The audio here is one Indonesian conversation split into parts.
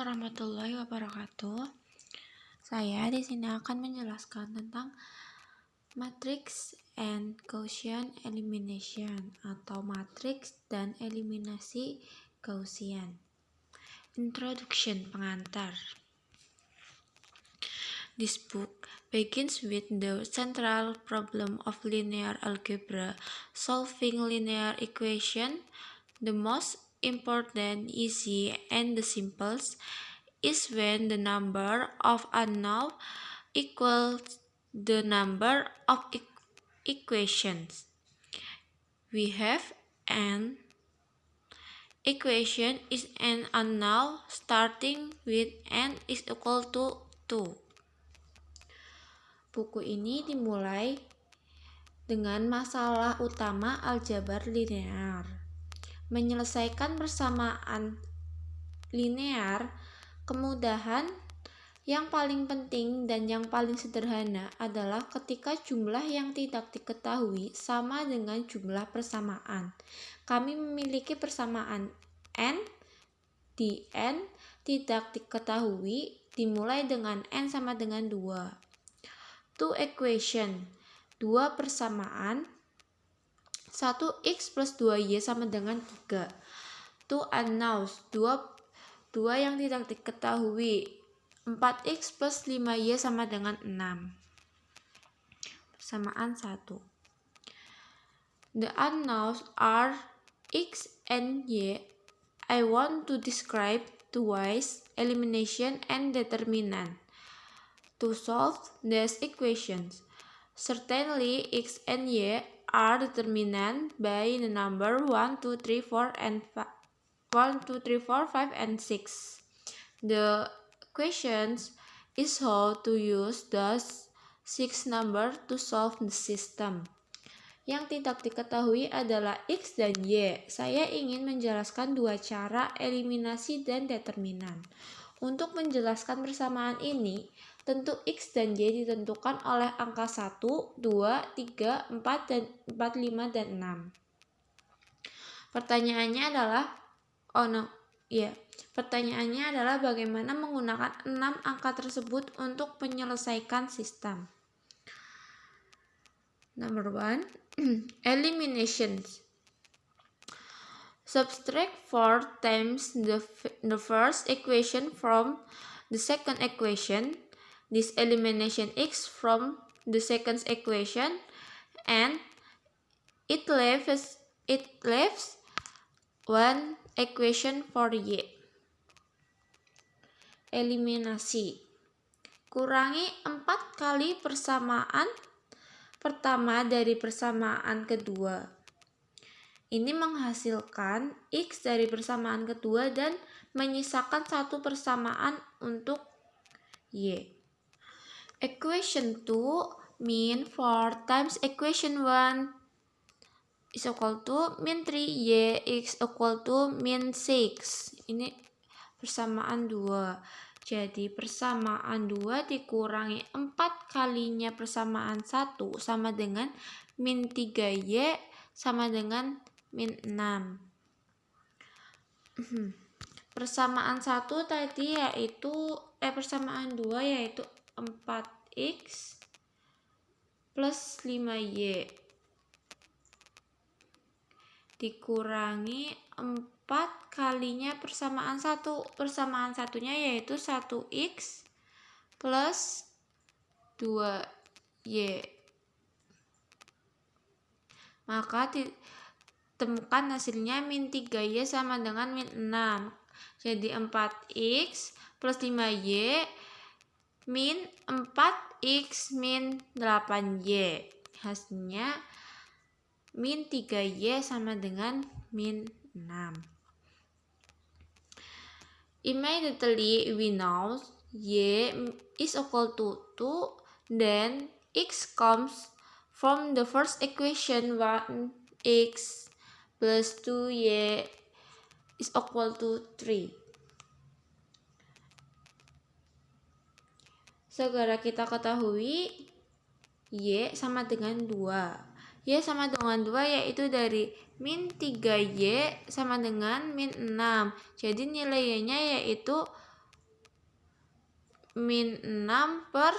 warahmatullahi wabarakatuh. Saya di sini akan menjelaskan tentang matrix and Gaussian elimination atau matriks dan eliminasi Gaussian. Introduction, pengantar. This book begins with the central problem of linear algebra, solving linear equation. The most important, easy, and the simplest is when the number of unknowns equals the number of equations. We have an equation is an unknown starting with n is equal to 2. Buku ini dimulai dengan masalah utama aljabar linear. Menyelesaikan persamaan linear, kemudahan yang paling penting dan yang paling sederhana adalah ketika jumlah yang tidak diketahui sama dengan jumlah persamaan. Kami memiliki persamaan n di n tidak diketahui dimulai dengan n sama dengan 2. Two equation, 2 persamaan, 1x plus 2y sama dengan 3. Two unknowns, 2 yang tidak diketahui, 4x plus 5y sama dengan 6. Persamaan 1. The unknowns are x and y. I want to describe twice elimination and determinant. To solve these equations, certainly x and y are determined by the number 1, 2, 3, 4, 5, and 6. The questions is how to use those 6 number to solve the system. Yang tidak diketahui adalah x dan y. Saya ingin menjelaskan 2 cara eliminasi dan determinan. Untuk menjelaskan persamaan ini, tentu x dan y ditentukan oleh angka 1, 2, 3, 4, 5, dan 6. Pertanyaannya adalah bagaimana menggunakan 6 angka tersebut untuk menyelesaikan sistem. Number 1, eliminations. Subtract 4 times the first equation from the second equation. This elimination x from the second equation, and it leaves one equation for y. Eliminasi. Kurangi 4 kali persamaan pertama dari persamaan kedua. Ini menghasilkan x dari persamaan kedua dan menyisakan 1 persamaan untuk y. Equation 2 mean 4 times equation 1 is equal to mean 3 y is equal to mean 6. Ini persamaan 2. Jadi persamaan 2 dikurangi 4 kalinya persamaan 1 sama dengan min 3y sama dengan min 6. Persamaan 1 tadi persamaan 2 yaitu 4x plus 5y dikurangi 4 kalinya persamaan 1. Persamaan satunya yaitu 1x plus 2y. Maka ditemukan hasilnya min 3y sama dengan min 6. Jadi 4x plus 5y min 4x min 8y. Hasilnya min 3y sama dengan min 6. Immediately we know y is equal to 2, then x comes from the first equation 1x plus 2y is equal to 3. Segera kita ketahui y sama dengan 2. Y sama dengan 2 yaitu dari min 3y sama dengan min 6. Jadi nilai y-nya yaitu min 6 per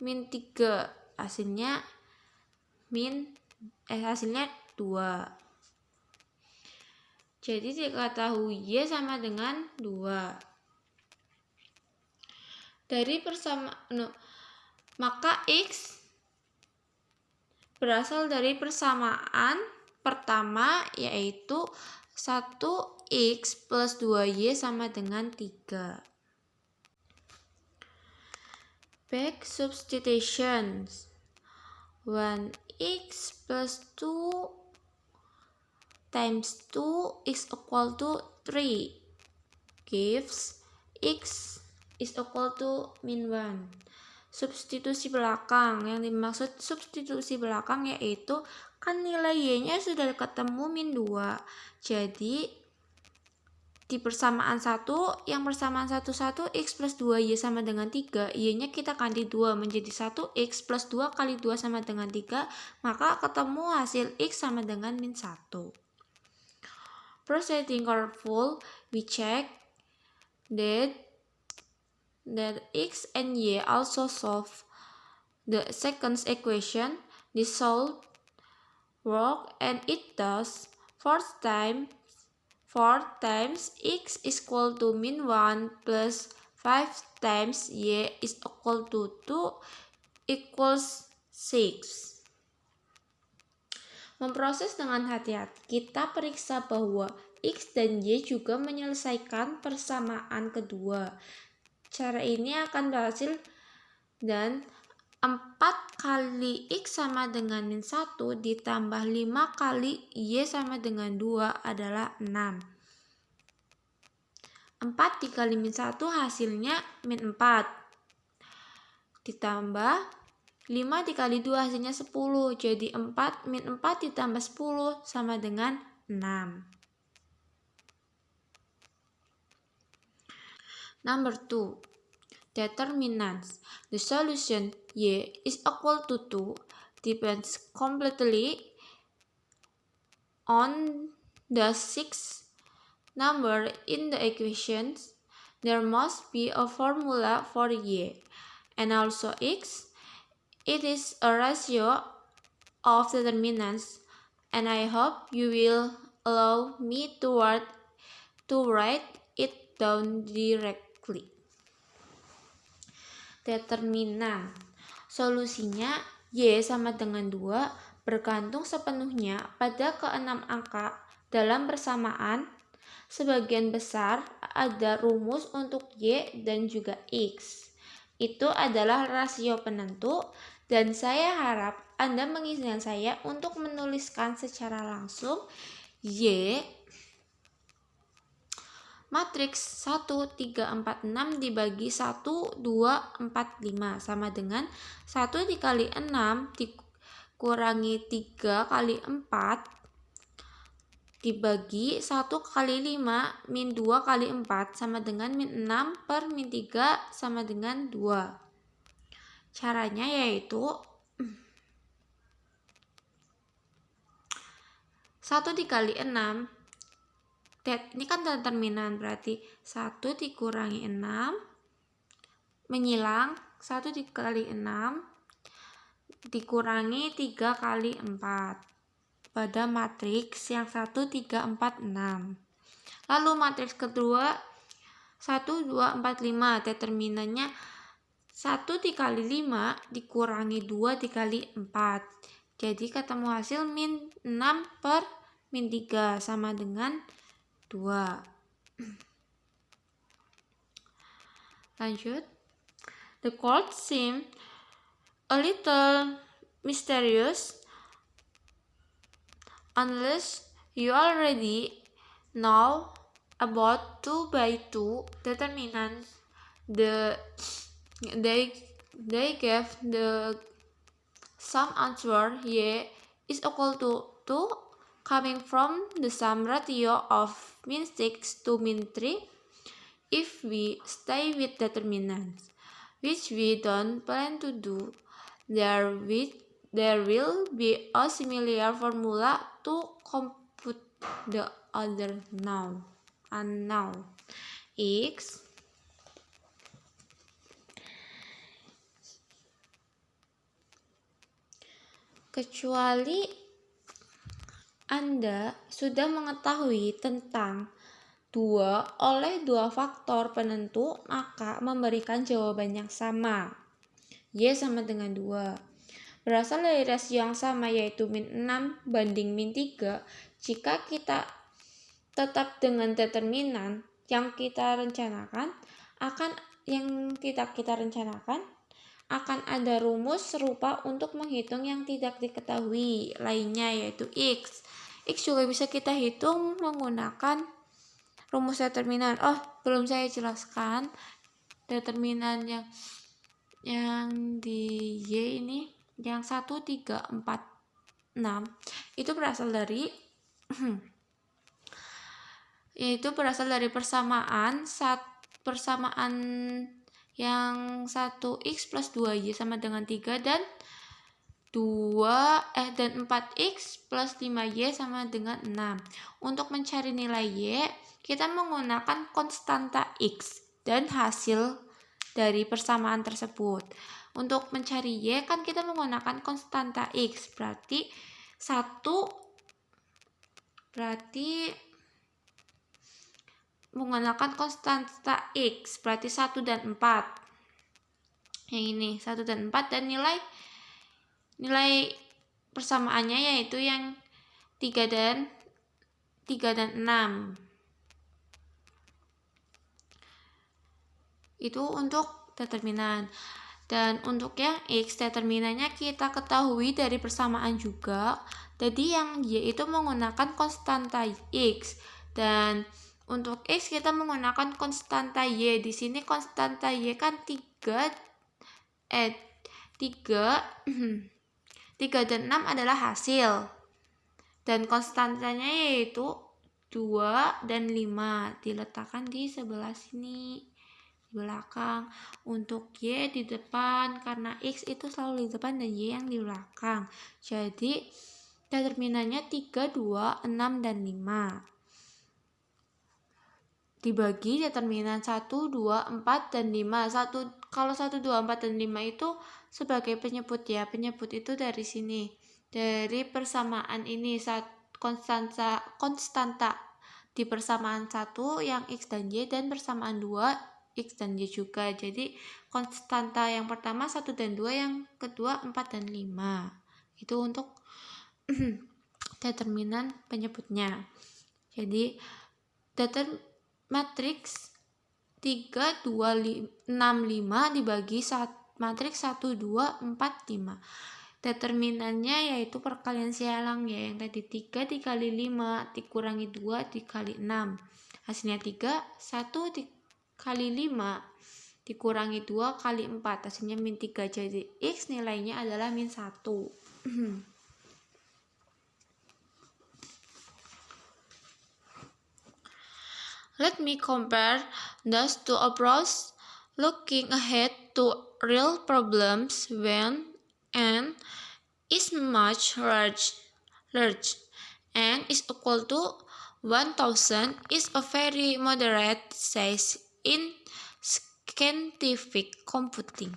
min 3. Hasilnya 2. Jadi diketahui Y sama dengan 2. Maka X berasal dari persamaan pertama, yaitu 1X plus 2Y sama dengan 3. Back substitutions. 1x plus 2 times 2 is equal to 3 gives x is equal to min 1. Substitusi belakang. Yang dimaksud substitusi belakang yaitu kan nilai y-nya sudah ketemu min 2. Jadi di persamaan 1, yang persamaan 1 x plus 2y sama dengan 3, y-nya kita ganti 2 menjadi 1x plus 2 kali 2 sama dengan 3, maka ketemu hasil x sama dengan min 1. Proceeding careful, we check that x and y also solve the second equation. This solve work and it does. 4 times x is equal to min 1 plus 5 times y is equal to 2 equals 6. Memproses dengan hati-hati. Kita periksa bahwa x dan y juga menyelesaikan persamaan kedua. Cara ini akan berhasil dan 4 kali x sama dengan min 1 ditambah 5 kali y sama dengan 2 adalah 6. 4 dikali min 1 hasilnya min 4. Ditambah 5 dikali 2 hasilnya 10. Jadi 4 min 4 ditambah 10 sama dengan 6. Number 2. Determinants. The solution y is equal to 2 depends completely on the 6th number in the equations. There must be a formula for y and also x. It is a ratio of determinants, and I hope you will allow me to write it down directly. Determinan. Solusinya y sama dengan 2 bergantung sepenuhnya pada keenam angka dalam persamaan. Sebagian besar ada rumus untuk y dan juga x. Itu adalah rasio penentu dan saya harap Anda mengizinkan saya untuk menuliskan secara langsung y matriks 1, 3, 4, 6 dibagi 1, 2, 4, 5 sama dengan 1 dikali 6 dikurangi 3 kali 4 dibagi 1 kali 5 min 2 kali 4 sama dengan min 6 per min 3 sama dengan 2. Caranya yaitu 1 dikali 6, ini kan determinan, berarti 1 dikurangi 6 menyilang 1 dikali 6 dikurangi 3 kali 4 pada matriks yang 1, 3, 4, 6. Lalu matriks kedua 1, 2, 4, 5, determinannya 1 dikali 5 dikurangi 2 dikali 4. Jadi ketemu hasil min 6 per min 3 sama dengan 2. Lanjut. The chord seemed a little mysterious unless you already know about 2 by 2 determinants. They gave the sum answer y is equal to 2 coming from the sum ratio of min 6 to min 3 if we stay with determinants, which we don't plan to do. There will be a similar formula to compute the other unknown. X Kecuali Anda sudah mengetahui tentang oleh dua faktor penentu, maka memberikan jawaban yang sama. Y sama dengan 2. Berasal dari rasio yang sama, yaitu min 6 banding min 3. Jika kita tetap dengan determinan yang kita rencanakan, akan ada rumus serupa untuk menghitung yang tidak diketahui lainnya, yaitu X. X juga bisa kita hitung menggunakan rumus determinan. Belum saya jelaskan determinan yang di Y ini, yang 1, 3, 4, 6 itu berasal dari yaitu berasal dari persamaan yang 1x plus 2y sama dengan 3 dan 4x plus 5y sama dengan 6. Untuk mencari nilai y, kita menggunakan konstanta x dan hasil dari persamaan tersebut. Untuk mencari y kan kita menggunakan konstanta x, berarti menggunakan konstanta x, berarti 1 dan 4. Yang ini 1 dan 4, dan nilai persamaannya yaitu yang 3 dan 6. Itu untuk determinan. Dan untuk yang X, determinannya kita ketahui dari persamaan juga. Jadi yang Y itu menggunakan konstanta X. Dan untuk X kita menggunakan konstanta Y. Di sini konstanta Y kan 3 dan 6 adalah hasil. Dan konstantanya yaitu 2 dan 5. Diletakkan di sebelah sini, di belakang. Untuk Y di depan, karena X itu selalu di depan dan Y yang di belakang. Jadi determinannya 3, 2, 6, dan 5. Dibagi determinan 1, 2, 4, dan 5. Kalau 1, 2, 4, dan 5 itu sebagai penyebut ya. Penyebut itu dari sini. Dari persamaan ini, konstanta di persamaan 1 yang X dan Y, dan persamaan 2 X dan Y juga. Jadi konstanta yang pertama 1 dan 2, yang kedua 4 dan 5. Itu untuk determinan penyebutnya. Jadi matriks 3, 2, 6, 5 dibagi matriks 1, 2, 4, 5. Determinannya yaitu perkalian silang ya, yang tadi 3 dikali 5 dikurangi 2 dikali 6. Hasilnya 3, 1 dikali 5 dikurangi 2 kali 4, hasilnya min 3. Jadi X nilainya adalah min 1. Let me compare those two approaches, looking ahead to real problems when n is much large n is equal to 1000 is a very moderate size in scientific computing.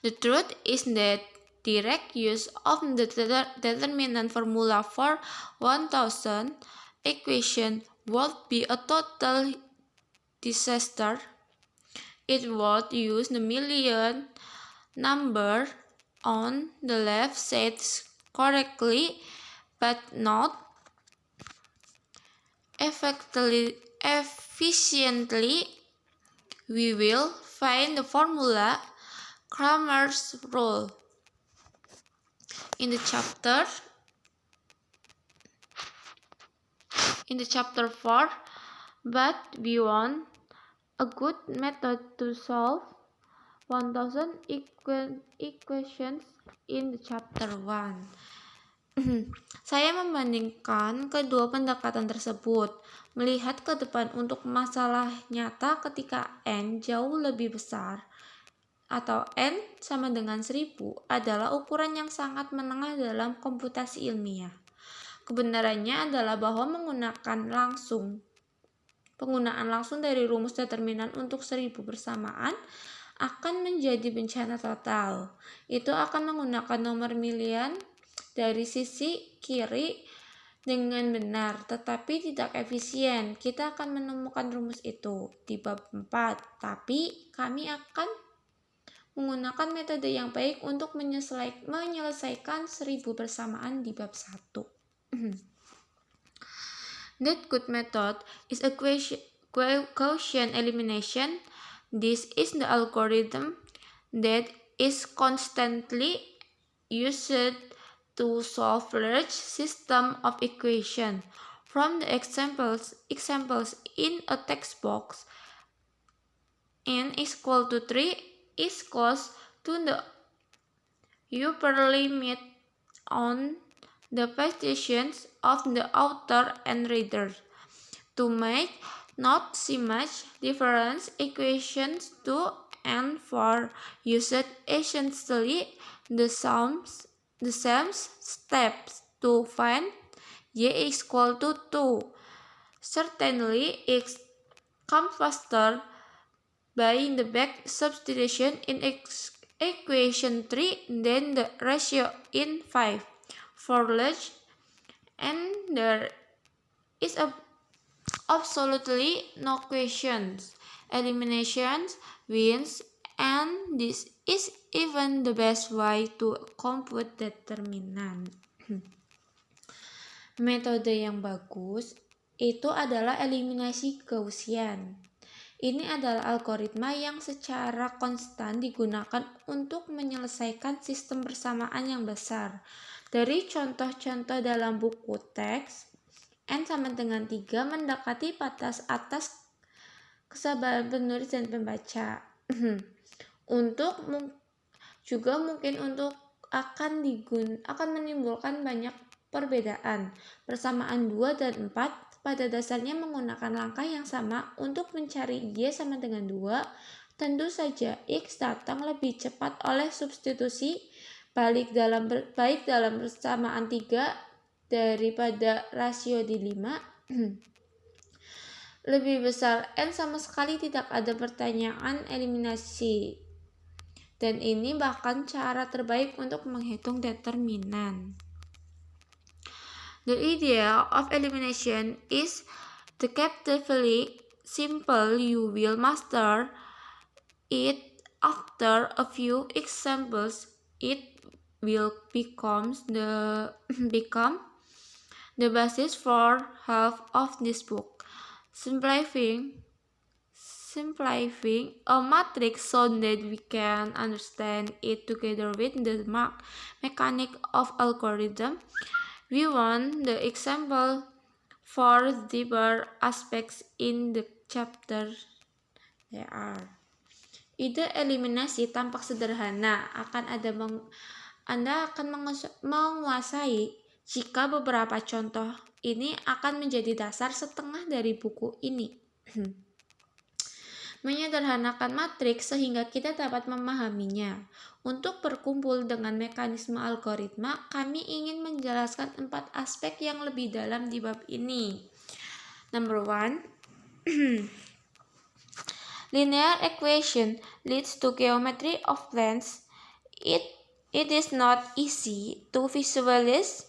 The truth is that direct use of the determinant formula for 1000 equation would be a total disaster. It would use the million number on the left side correctly, but not efficiently. We will find the formula Cramer's rule in the chapter 4, but we want a good method to solve 1000 equations in the chapter 1. Saya membandingkan kedua pendekatan tersebut, melihat ke depan untuk masalah nyata ketika n jauh lebih besar atau n sama dengan 1000 adalah ukuran yang sangat menengah dalam komputasi ilmiah. Kebenarannya adalah bahwa penggunaan langsung dari rumus determinan untuk 1000 persamaan akan menjadi bencana total. Itu akan menggunakan nomor milian dari sisi kiri dengan benar, tetapi tidak efisien. Kita akan menemukan rumus itu di bab 4, tapi kami akan menggunakan metode yang baik untuk menyelesaikan 1000 persamaan di bab 1. That good method is a quotient elimination. This is the algorithm that is constantly used to solve large system of equations. From the examples in a text box, n is equal to 3 is close to the upper limit on the petitions of the author and reader. To make not see much difference, equations 2 and 4 used essentially the same steps to find y is equal to 2. Certainly, it comes faster by the back substitution in equation 3 than the ratio in 5. For large, and there is absolutely no questions. Elimination wins, and this is even the best way to compute determinant. Metode yang bagus itu adalah eliminasi Gaussian. Ini adalah algoritma yang secara konstan digunakan untuk menyelesaikan sistem persamaan yang besar. Dari contoh-contoh dalam buku teks, n sama dengan 3 mendekati batas atas kesabaran penulis dan pembaca. Juga mungkin akan menimbulkan banyak perbedaan. Persamaan 2 dan 4 pada dasarnya menggunakan langkah yang sama untuk mencari y sama dengan 2. Tentu saja x datang lebih cepat oleh substitusi baik dalam persamaan 3 daripada rasio di 5. Lebih besar n sama sekali tidak ada pertanyaan eliminasi. Dan ini bahkan cara terbaik untuk menghitung determinan. The idea of elimination is deceptively simple. You will master it after a few examples. It will become the basis for half of this book. Simplifying a matrix so that we can understand it together with the mechanic of algorithm. We want the example for deeper aspects in the chapter. There are. Ide eliminasi tampak sederhana. Anda akan menguasai jika beberapa contoh ini akan menjadi dasar setengah dari buku ini. Menyederhanakan matriks sehingga kita dapat memahaminya. Untuk berkumpul dengan mekanisme algoritma, kami ingin menjelaskan 4 aspek yang lebih dalam di bab ini. Number 1. Linear equation leads to geometry of planes. It is not easy to visualize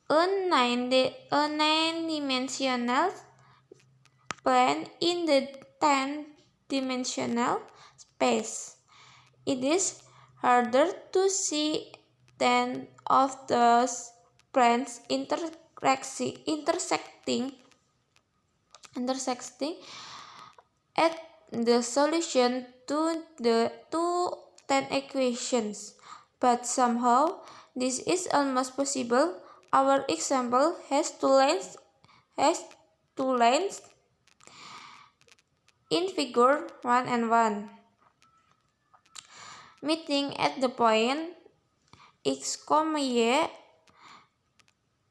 a 9-dimensional plane in the 10-dimensional space. It is harder to see than of those planes intersecting at the solution to the 2 equations. But somehow this is almost possible. Our example has two lines in figure 1 and 1, meeting at the point x, y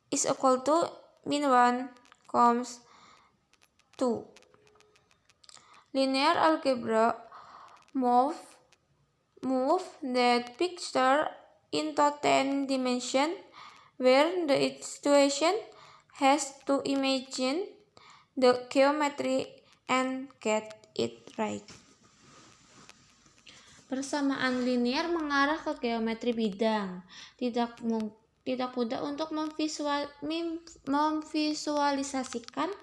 is equal to min 1, 2. Linear algebra move that picture into 10 dimensions, where the situation has to imagine the geometry and get it right. Persamaan linear mengarah ke geometri bidang. Tidak mudah untuk memvisualisasikan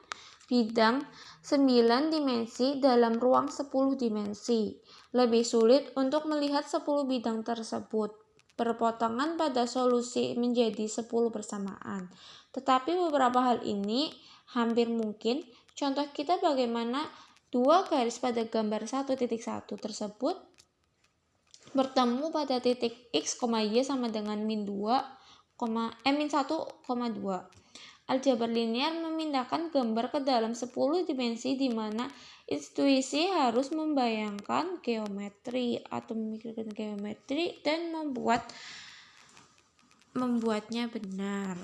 bidang 9 dimensi dalam ruang 10 dimensi. Lebih sulit untuk melihat 10 bidang tersebut berpotongan pada solusi menjadi 10 persamaan. Tetapi beberapa hal ini hampir mungkin. Contoh kita bagaimana dua garis pada gambar 1.1 tersebut bertemu pada titik x, y sama dengan min 1,2. Aljabar linear memindahkan gambar ke dalam 10 dimensi di mana intuisi harus membayangkan geometri atau memikirkan geometri dan membuatnya benar.